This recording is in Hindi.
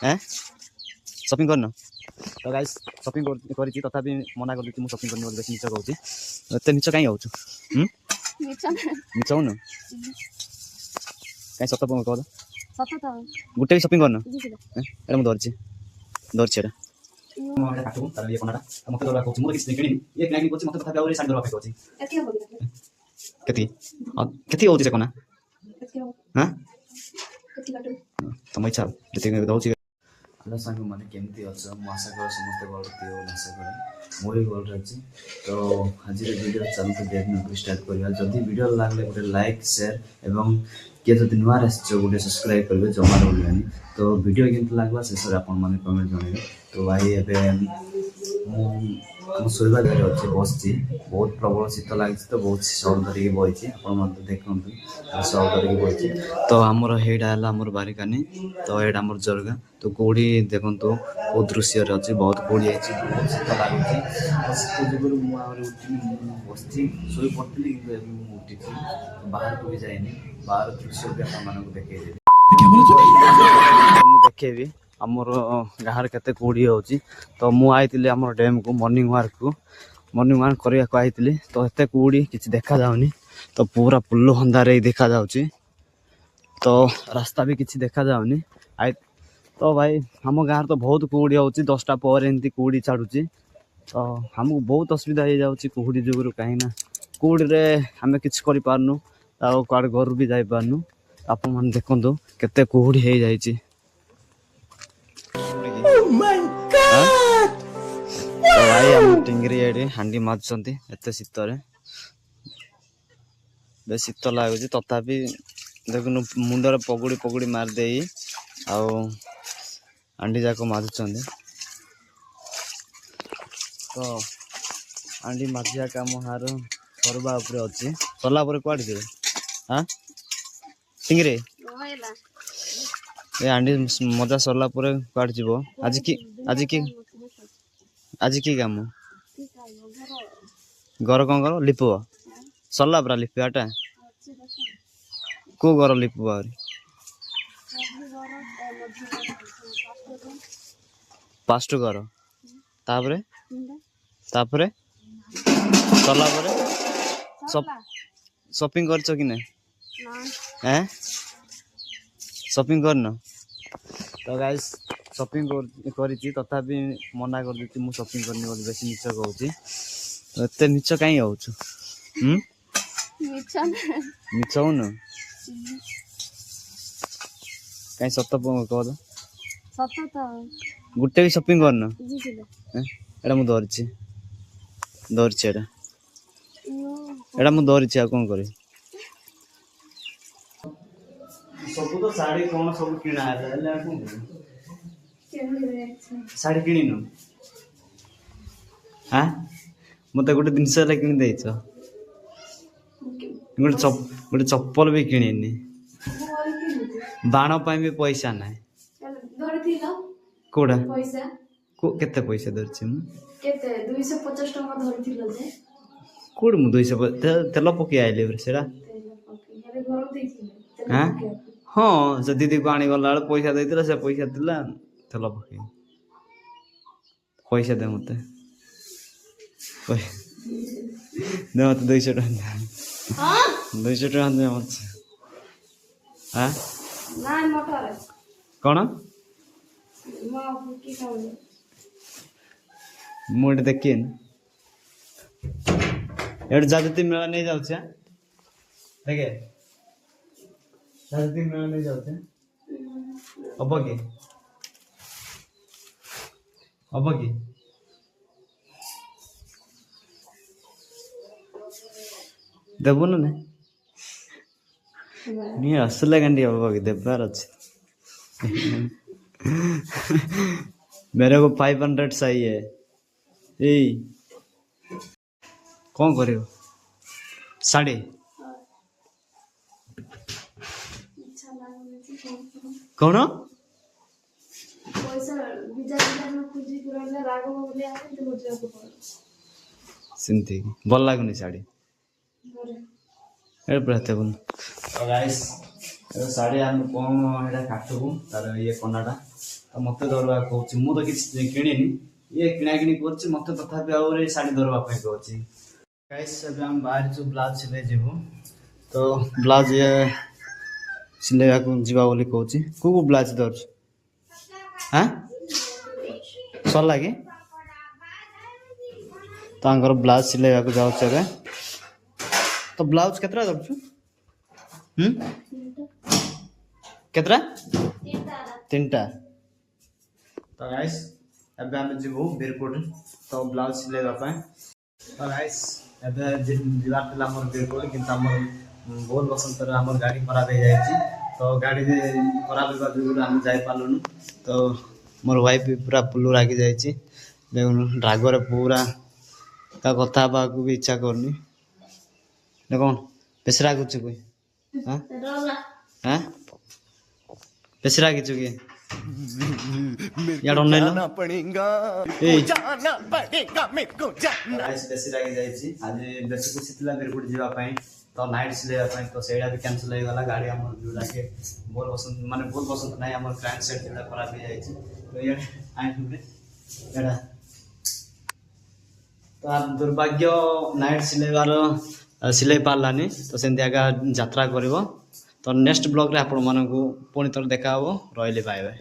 हैं शॉपिंग करना तो गाइस शॉपिंग करी तथापि मना कर मु शॉपिंग करनी बेस मिछ कहूँ एत मिछ कहीं हो मिछ हो कहीं सत कह गोटे भी शॉपिंग करना एटा मुझे धरची धरची एटा मत केती होची से कोना हाँ तुम इच्छा दौची हेलो सांग मैंने केमती अच्छ मु आशा कर समस्त भल थी आशा कर मोर भल रही तो आज वीडियो चलते देखने स्टार्ट करवा जदि वीडियो लगे गोटे लाइक शेयर एवं किए जब नुआ गोटे सब्सक्राइब करेंगे जमा रोलानी तो वीडियो केमती लगवा शेष में कमेंट जनइबे तो भाई एवं शोवा जगह अच्छे बस बहुत प्रबल शीत लगी तो बहुत सौर धरिकी बही आप देखते सौर धरिकी बही तो आमर हेटा है आमर बारिकानी तो यहाँ आमर जरगा तो कौड़ी देखु कौ दृश्य अच्छी बहुत कौड़ी बहुत शीत लगुच शीत जुगर बस शोई पड़ी कि उठी बाहर को भी जाइनी बाहर दृश्य भी आपको देखी देखेबी आमर गाँव केते कौड़ी होची तो मु आई आम डैम को मॉर्निंग वाक करने को आई तो एत कौड़ी किसी देखा जाऊनी तो पूरा पुल हंदारे देखा जाउची तो रास्ता भी किसी देखा जाऊनी आई तो भाई आम गाँव तो बहुत कौड़ी होची 10टा पर एमती कौड़ी छाड़ुची तो हमको बहुत असुविधा हो जाउची कौड़ी जुगुरु कहीं ना कौड़ी रे हमें किछ करि पारनु कुआडे घर भी जाई पारनु आप मन देखंतु केते कौड़ी हो जाइची तो भाई हम टिंगरी ये हांडी माजुंट एत शीतर बे शीत लगुच तथापि देखुन मुंडर पगुड़ी पगुड़ी मारदे आंडी जाक माजुंट तो आंडी माजिया काम हार सरवा अच्छी सरला कौड़ जी हाँ टिंगरी ये आंडी मजा सरला कौड़ जीव आज की काम घर कौन कर लिपु सरला पूरा लिपाटा को घर लिपु पाँचटू घर तापरे सरला शॉपिंग कर कि ना हैं शॉपिंग करना तो गाइस शॉपिंग करी तथापि मना कर मु शॉपिंग करनी बेस मिछ कहूँ एत मिछ कहीं हो मिछ हो कहीं सत कह गोटे भी शॉपिंग करना एटा मुझे धरची एटा मुझे धरची आ कौन कर सब तो साड़ी कौन सब किना साड़ी किन हाँ मत गोटे जिनस कि गोटे चप्पल भी किनी बाण भी पैसा ना कौड़ा केते पैसा धरची कौड़ मु 250 तेल पकई आइली से हाँ हाँ से दीदी को आनी गला पैसा देता से पैसा दिला तेल पकई पैसा दे मत दे मत 200 टका 200 टका दे मत हाँ कौन मुझे देखिए ये जागृति मेला नहीं जाऊ देखे जागृति मेला नहीं जाऊ हम कि देव ना नहीं असले गंडी हम कि देवार अच्छे मेरे को 500 चाहिए यही कौन करियो साड़ी कौन सिंथी भल लगुनि साड़ी गाइस साड़ी आम कौन काटबू तार ये कनाटा तो मत धरवा कहूँ मु तो किसी किणिनी ये किणा किणी कर मत तथापि आउरी शाढ़ी धरवाई कहूँ गाइस अब हम बाहर जो ब्लाउज सिले जीवु तो ब्लाउज ये सिलेवा को जीवा बोली कहूँ को ब्लाउज धर हाँ सरला कि तो ब्लाउज सिलेवा को जाऊँ तो ब्लाउज केतरा धरछु केतरा 3टा तो गाइस एबे हम जीवु बीरकोट तो ब्लाउज सिलेवा तो गाइस एबे जिबार तला हमर बीरकोट किंतु हमर बोल बसंतर हमर गाड़ी खराब हो जाई तो गाड़ी खराब होगा जो हम जाई पालुनु तो मोर वाइफ भी पूरा पुल्लू रागी जाई देखुन रागरे पूरा का कथा बा को भी इच्छा करनी देखो पेसरा कुछ कोई हां हां पेसरा किछु के यार जाना पड़ेगा मेरे को जाना गाइस पेसरा के जाई आज बेसी खुशी थिला बीरकोट जीवा पई तो नाइट सिलेवा पई तो सेडा भी कैंसिल हो गला गाड़ी हमर जुड़ा के बोल बसंत माने बोल बसंत नहीं हमर क्रांक सेट जुड़ा खराब हो जाई तो ये आई टुडे एडा तो दुर्भाग्य नाइट सिलेबार सिलाई पार्लानी तो सेमती आगा यात्रा करिवो तो नेक्स्ट ब्लॉग रे आपण मानकू पुणी थोड़ा देखा रही बाय बाय।